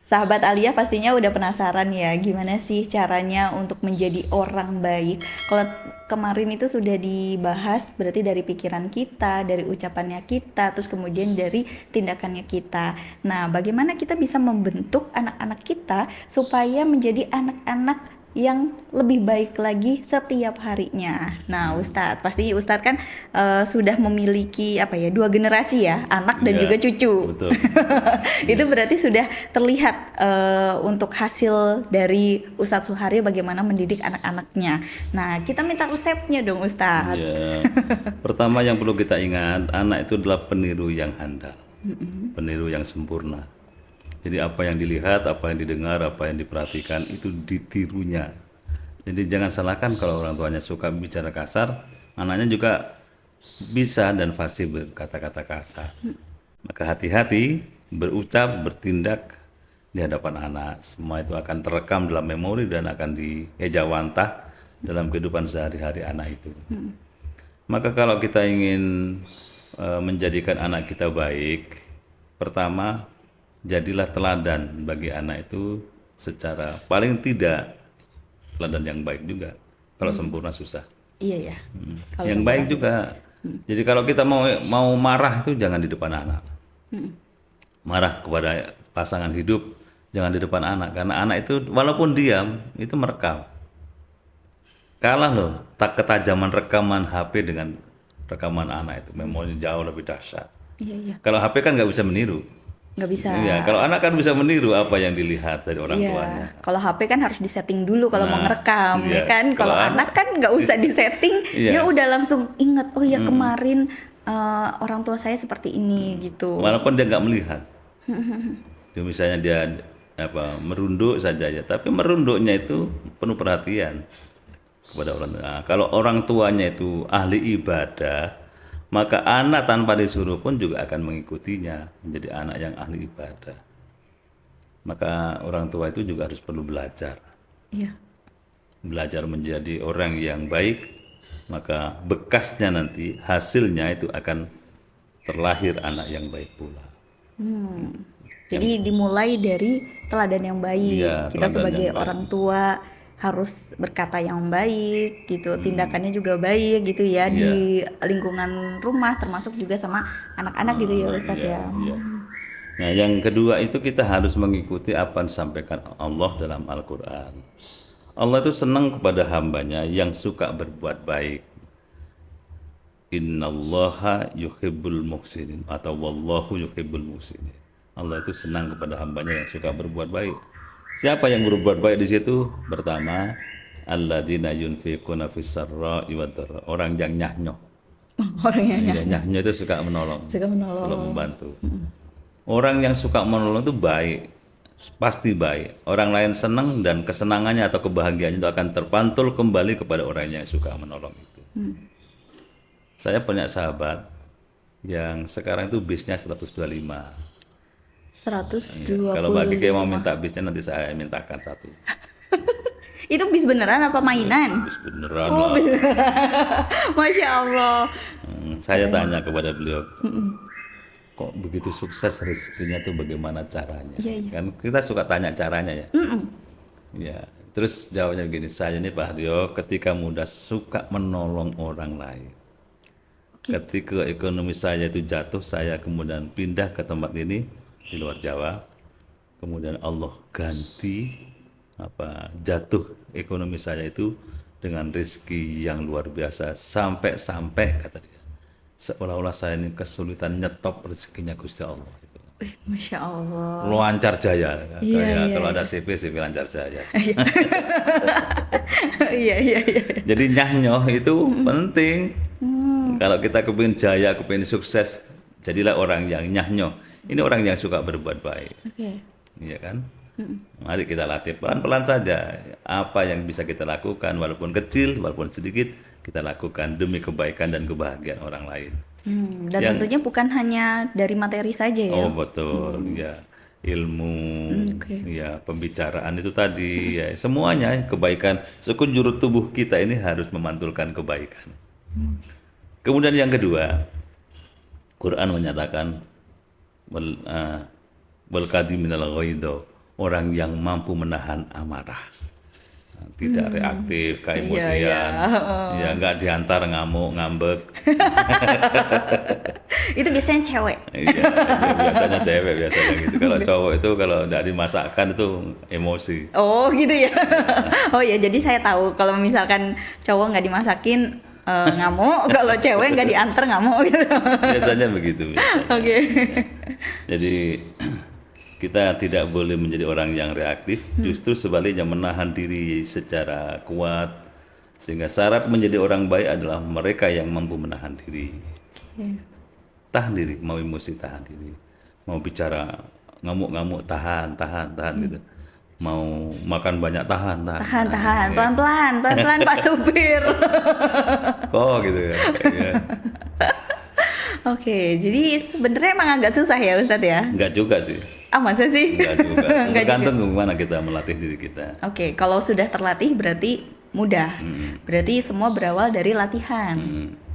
Sahabat Alia pastinya udah penasaran ya, gimana sih caranya untuk menjadi orang baik. Kalau kemarin itu sudah dibahas, berarti dari pikiran kita, dari ucapannya kita, terus kemudian dari tindakannya kita. Nah, bagaimana kita bisa membentuk anak-anak kita supaya menjadi anak-anak yang lebih baik lagi setiap harinya. Nah, Ustadz, pasti Ustadz kan sudah memiliki apa ya, dua generasi ya, anak dan juga Iya, cucu. betul. Itu Iya, berarti sudah terlihat untuk hasil dari Ustadz Suhari bagaimana mendidik anak-anaknya. Nah, kita minta resepnya dong iya. Ustadz. Pertama yang perlu kita ingat, anak itu adalah peniru yang handal, peniru yang sempurna. Jadi apa yang dilihat, apa yang didengar, apa yang diperhatikan itu ditirunya. Jadi jangan salahkan kalau orang tuanya suka bicara kasar, anaknya juga bisa dan fasih berkata-kata kasar. Maka hati-hati berucap, bertindak di hadapan anak. Semua itu akan terekam dalam memori dan akan diejawantah dalam kehidupan sehari-hari anak itu. Maka kalau kita ingin menjadikan anak kita baik, pertama jadilah teladan bagi anak itu secara paling tidak teladan yang baik juga. Kalau sempurna susah. Iya ya. Kalau Yang baik sempurna sih. juga. Jadi kalau kita mau marah itu jangan di depan anak. Marah kepada pasangan hidup jangan di depan anak karena anak itu walaupun diam itu merekam. Kalah loh tak ketajaman rekaman HP dengan rekaman anak itu memorinya jauh lebih dahsyat. Iya iya. Kalau HP kan nggak bisa meniru. Nggak bisa. Iya, kalau anak kan bisa meniru apa yang dilihat dari orang Iya. tuanya. Kalau HP kan harus disetting dulu kalau mau Nah, ngerekam, iya. ya kan? Kalau Kalau anak, anak kan nggak usah disetting, dia iya. udah langsung inget. Oh ya kemarin orang tua saya seperti ini gitu. Walaupun dia nggak melihat, dia misalnya dia apa merunduk saja ya, tapi merunduknya itu penuh perhatian kepada orang tua. Nah, kalau orang tuanya itu ahli ibadah, maka anak tanpa disuruh pun juga akan mengikutinya menjadi anak yang ahli ibadah. Maka orang tua itu juga harus perlu belajar, Iya. belajar menjadi orang yang baik, maka bekasnya nanti hasilnya itu akan terlahir anak yang baik pula. Jadi dimulai dari teladan yang Iya, baik. Kita teladan yang sebagai baik. orang tua harus berkata yang baik gitu, tindakannya juga baik gitu ya Iya, di lingkungan rumah termasuk juga sama anak-anak gitu ya Ustadz iya, ya. iya. Nah, yang kedua itu kita harus mengikuti apa yang disampaikan Allah dalam Al-Quran. Allah itu senang kepada hambanya yang suka berbuat baik. Innallaha yuhibbul muhsinin atau wallahu yuhibbul muhsinin. Allah itu senang kepada hambanya yang suka berbuat baik. Siapa yang berbuat baik di situ? Pertama, alladzina yunfiquna fis sarra'i wad dharra. Orang yang nyahnyok. Orangnya Iya, nyahnyok itu suka menolong, suka selalu menolong. membantu. Orang yang suka menolong itu baik, pasti baik. Orang lain senang dan kesenangannya atau kebahagiaannya itu akan terpantul kembali kepada orang yang suka menolong itu. Saya punya sahabat yang sekarang itu bisnya 125. Iya. Kalau Mbak Kiki mau 125. minta bisnya nanti saya mintakan satu. Itu bis beneran apa mainan? Bis beneran Oh, lah. bis beneran. Masya Allah. Saya tanya kepada beliau, kok begitu sukses rezekinya tuh bagaimana caranya? Iya, iya. Kan kita suka tanya caranya ya. Ya, terus jawabnya begini, saya ini Pak Haryo ketika muda suka menolong orang lain. Oke. Ketika ekonomi saya itu jatuh, saya kemudian pindah ke tempat ini di luar Jawa. Kemudian Allah ganti apa jatuh ekonomi saya itu dengan rezeki yang luar biasa sampai-sampai kata dia seolah-olah saya ini kesulitan nyetop rezekinya Gusti Allah gitu. Masya Allah. Lancar jaya Iya, kayak iya, kalau ada iya. CV lancar jaya. Iya, iya, iya. Jadi nyah itu penting. Kalau kita kepingin jaya, kepingin sukses, jadilah orang yang nyah. Ini orang yang suka berbuat baik, Oke. iya kan? Mari kita latih pelan-pelan saja. Apa yang bisa kita lakukan, walaupun kecil, walaupun sedikit, kita lakukan demi kebaikan dan kebahagiaan orang lain. Dan Yang tentunya bukan hanya dari materi saja ya. oh betul, ya ilmu, Oke. ya pembicaraan itu tadi, ya semuanya kebaikan. Sekujur tubuh kita ini harus memantulkan kebaikan. Kemudian yang kedua, Quran menyatakan wal kadiminal ghaidho orang yang mampu menahan amarah. Tidak reaktif, keemosian, Iya, ya nggak diantar ngamuk, ngambek. Itu biasanya cewek. Iya, ya, biasanya cewek biasanya gitu. Kalau cowok itu kalau nggak dimasakkan itu emosi. Oh gitu ya. Oh ya, jadi saya tahu kalau misalkan cowok nggak dimasakin ngamuk, kalau cewek nggak diantar ngamuk gitu. Biasanya begitu. Biasanya. Oke. Jadi kita tidak boleh menjadi orang yang reaktif, justru sebaliknya menahan diri secara kuat. Sehingga syarat menjadi orang baik adalah mereka yang mampu menahan diri. Tahan diri, mau emosi tahan diri. Mau bicara ngamuk-ngamuk tahan gitu. Mau makan banyak tahan. Tahan, Ya. pelan-pelan Pak Supir. Kok gitu ya. Ya. Oke, jadi sebenarnya emang agak susah ya Ustadz ya? Enggak juga sih. Ah masa sih? Enggak juga. Enggak Tergantung bagaimana kita melatih diri kita. Oke, kalau sudah terlatih berarti mudah. Berarti semua berawal dari latihan.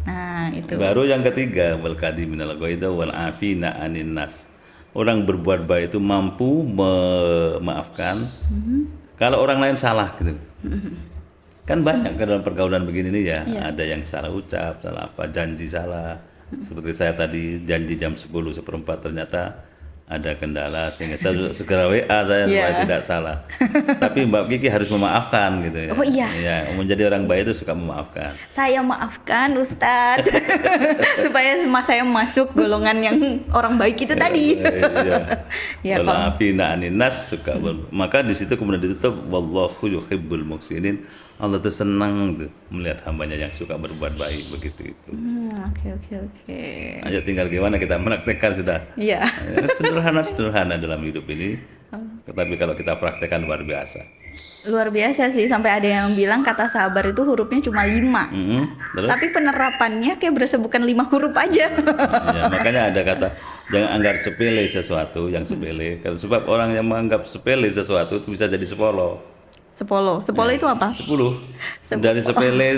Nah, itu. Baru yang ketiga, wal kadiminal ghaidha wal afina 'anin nas. Orang berbuat baik itu mampu memaafkan kalau orang lain salah gitu. Kan banyak kan dalam pergaulan begini nih ya, ada yang salah ucap, salah apa, janji salah. Seperti saya tadi janji jam 10:04 ternyata ada kendala sehingga saya segera WA saya supaya tidak salah. Tapi Mbak Kiki harus memaafkan gitu ya. Oh iya. Ya, menjadi orang baik itu suka memaafkan. Saya maafkan Ustadz. Supaya saya masuk golongan yang orang baik itu tadi. Ya, Kalau kalau afina anin nas suka maka di situ kemudian ditutup wallahu yuhibbul muhsinin. Allah tuh senang tuh melihat hambanya yang suka berbuat baik begitu itu. Oke. Ayo tinggal gimana kita menaktikkan sudah. Iya. Sederhana dalam hidup ini. Tetapi kalau kita praktekkan luar biasa. Luar biasa sih, sampai ada yang bilang kata sabar itu hurufnya cuma 5. Terus? Tapi penerapannya kayak berasa bukan 5 huruf aja. Ya, makanya ada kata jangan anggap sepele sesuatu yang sepele. Kalau sebab orang yang menganggap sepele sesuatu itu bisa jadi sepolo. Sepolo itu apa? 10. Dari sepele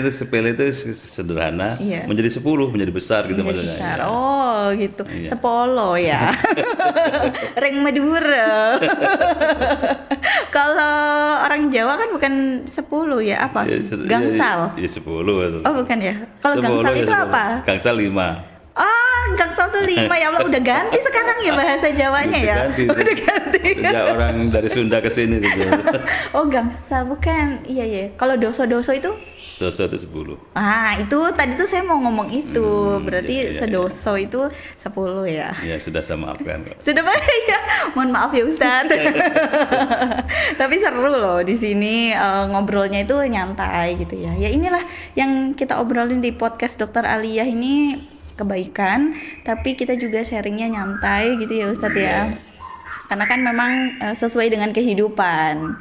itu sederhana Iya. menjadi 10, menjadi besar gitu Menjadi maksudnya. besar. Ya. Oh gitu. Iya. Sepolo ya. Reng Madura. Kalau orang Jawa kan bukan 10 ya, apa? Gangsal. Ya 10 itu. Oh bukan ya. Kalau gangsal itu apa? Gangsal 5. Gangsal tuh 5, ya Allah, udah ganti sekarang ya bahasa Jawanya ya. Udah ganti. Sejak orang dari Sunda ke sini gitu. Oh gangsal bukan. Iya. Kalau doso itu? Sedoso itu 10. Itu tadi tuh saya mau ngomong itu. Berarti iya. sedoso itu 10 ya. Ya sudah saya maafkan kok. Sudah baik ya. Mohon maaf ya Ustadz. Tapi seru loh di sini, ngobrolnya itu nyantai gitu ya. Ya inilah yang kita obrolin di podcast Dokter Aliyah ini, kebaikan, tapi kita juga sharingnya nyantai gitu ya Ustadz ya. Karena kan memang sesuai dengan kehidupan.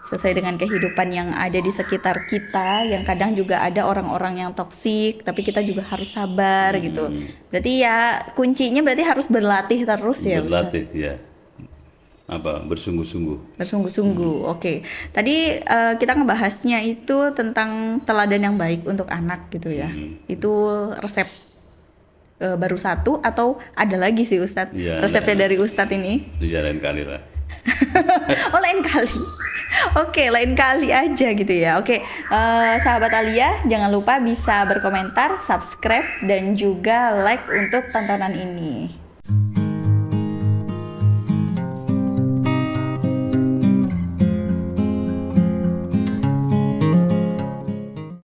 Sesuai dengan kehidupan yang ada di sekitar kita, yang kadang juga ada orang-orang yang toksik, tapi kita juga harus sabar gitu. Berarti ya kuncinya berarti harus berlatih terus ya Ustadz. Berlatih ya. Bersungguh-sungguh. Bersungguh-sungguh. Oke. Tadi kita ngebahasnya itu tentang teladan yang baik untuk anak gitu ya. Itu resep baru satu atau ada lagi sih Ustadz? Ya, resepnya dari Ustadz ini? Itu jalan kali lah. Oh lain kali. Oke, lain kali aja gitu ya. Oke, sahabat Aliyah, jangan lupa bisa berkomentar, subscribe, dan juga like untuk tontonan ini.